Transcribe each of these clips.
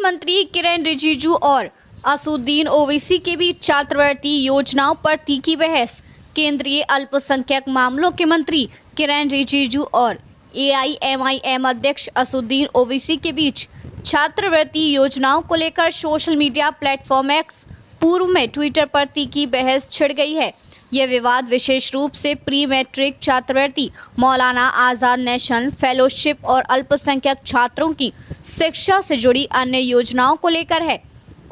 मंत्री किरेन रिजिजू और असदुद्दीन ओवैसी के बीच छात्रवृत्ति योजनाओं पर तीखी बहस। केंद्रीय अल्पसंख्यक मामलों के मंत्री किरेन रिजिजू और एआईएमआईएम अध्यक्ष असदुद्दीन ओवैसी के बीच छात्रवृत्ति योजनाओं को लेकर सोशल मीडिया प्लेटफॉर्म एक्स पूर्व में ट्विटर पर तीखी बहस छिड़ गई है। यह विवाद विशेष रूप से प्री मैट्रिक छात्रवृत्ति, मौलाना आजाद नेशनल फेलोशिप और अल्पसंख्यक छात्रों की शिक्षा से जुड़ी अन्य योजनाओं को लेकर है।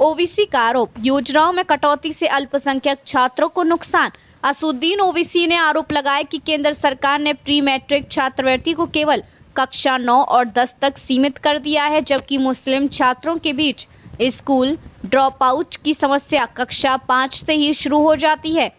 ओवैसी का आरोप, योजनाओं में कटौती से अल्पसंख्यक छात्रों को नुकसान। असदुद्दीन ओवैसी ने आरोप लगाया कि केंद्र सरकार ने प्री मैट्रिक छात्रवृत्ति को केवल कक्षा 9 और 10 तक सीमित कर दिया है, जबकि मुस्लिम छात्रों के बीच स्कूल ड्रॉप आउट की समस्या कक्षा 5 से ही शुरू हो जाती है।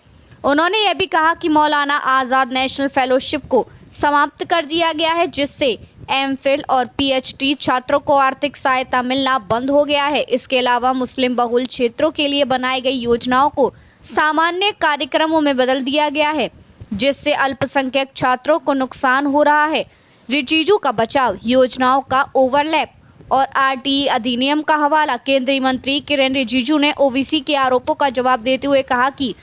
उन्होंने यह भी कहा कि मौलाना आजाद नेशनल फेलोशिप को समाप्त कर दिया गया है, जिससे एमफिल और पीएचडी छात्रों को आर्थिक सहायता मिलना बंद हो गया है। इसके अलावा मुस्लिम बहुल क्षेत्रों के लिए बनाई गई योजनाओं को सामान्य कार्यक्रमों में बदल दिया गया है, जिससे अल्पसंख्यक छात्रों को नुकसान हो रहा है। रिजिजू का बचाव, योजनाओं का ओवरलैप और आरटीई अधिनियम का हवाला। केंद्रीय मंत्री किरेन रिजिजू ने ओवैसी के आरोपों का जवाब देते हुए कहा कि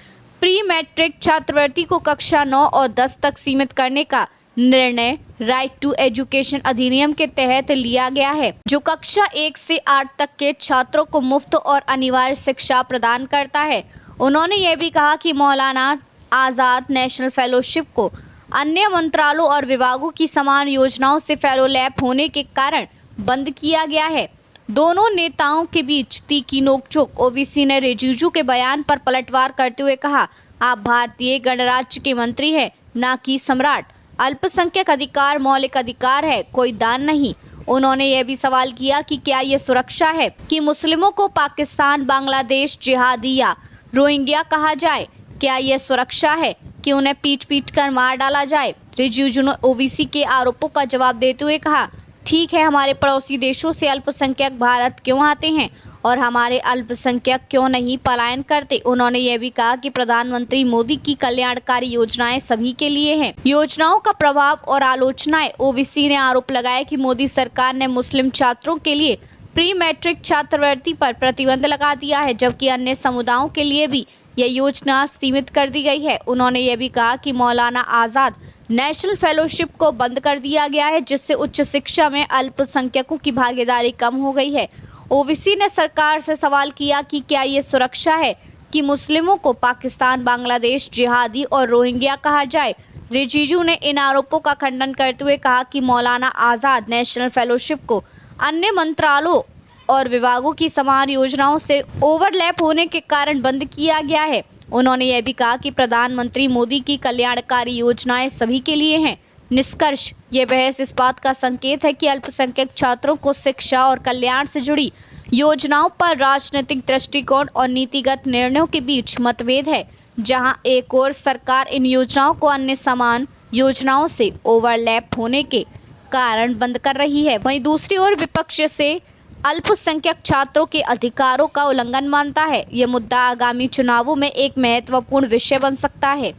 प्री मैट्रिक छात्रवृत्ति को कक्षा 9 और 10 तक सीमित करने का निर्णय राइट टू एजुकेशन अधिनियम के तहत लिया गया है, जो कक्षा 1 से 8 तक के छात्रों को मुफ्त और अनिवार्य शिक्षा प्रदान करता है। उन्होंने यह भी कहा कि मौलाना आजाद नेशनल फेलोशिप को अन्य मंत्रालयों और विभागों की समान योजनाओं से फेलोलैप होने के कारण बंद किया गया है। दोनों नेताओं के बीच तीखी नोकझोंक। ओवैसी ने रिजिजू के बयान पर पलटवार करते हुए कहा, आप भारतीय गणराज्य के मंत्री हैं, ना कि सम्राट। अल्पसंख्यक अधिकार मौलिक अधिकार है, कोई दान नहीं। उन्होंने यह भी सवाल किया कि क्या यह सुरक्षा है कि मुस्लिमों को पाकिस्तान, बांग्लादेश, जिहादी या रोहिंग्या कहा जाए? क्या यह सुरक्षा है कि उन्हें पीट पीट कर मार डाला जाए? रिजिजू ने ओवैसी के आरोपों का जवाब देते हुए कहा, ठीक है, हमारे पड़ोसी देशों से अल्पसंख्यक भारत क्यों आते हैं और हमारे अल्पसंख्यक क्यों नहीं पलायन करते? उन्होंने यह भी कहा कि प्रधानमंत्री मोदी की कल्याणकारी योजनाएं सभी के लिए हैं। योजनाओं का प्रभाव और आलोचनाएं। ओवैसी ने आरोप लगाया कि मोदी सरकार ने मुस्लिम छात्रों के लिए प्री मैट्रिक छात्रवृत्ति पर प्रतिबंध लगा दिया है, जबकि अन्य समुदायों के लिए भी यह योजना सीमित कर दी गई है। उन्होंने यह भी कहा कि मौलाना आजाद नेशनल फेलोशिप को बंद कर दिया गया है, जिससे उच्च शिक्षा में अल्पसंख्यकों की भागीदारी कम हो गई है। ओवैसी ने सरकार से सवाल किया कि क्या ये सुरक्षा है कि मुस्लिमों को पाकिस्तान, बांग्लादेश, जिहादी और रोहिंग्या कहा जाए? रिजिजू ने इन आरोपों का खंडन करते हुए कहा कि मौलाना आजाद नेशनल फेलोशिप को अन्य मंत्रालयों और विभागों की समान योजनाओं से ओवरलैप होने के कारण बंद किया गया है। उन्होंने यह भी कहा कि प्रधानमंत्री मोदी की कल्याणकारी योजनाएं सभी के लिए हैं। निष्कर्ष, ये बहस इस बात का संकेत है कि अल्पसंख्यक छात्रों को शिक्षा और कल्याण से जुड़ी योजनाओं पर राजनीतिक दृष्टिकोण और नीतिगत निर्णयों के बीच मतभेद है। जहां एक ओर सरकार इन योजनाओं को अन्य समान योजनाओं से ओवरलैप होने के कारण बंद कर रही है, वहीं दूसरी ओर विपक्ष से अल्पसंख्यक छात्रों के अधिकारों का उल्लंघन मानता है। यह मुद्दा आगामी चुनावों में एक महत्वपूर्ण विषय बन सकता है।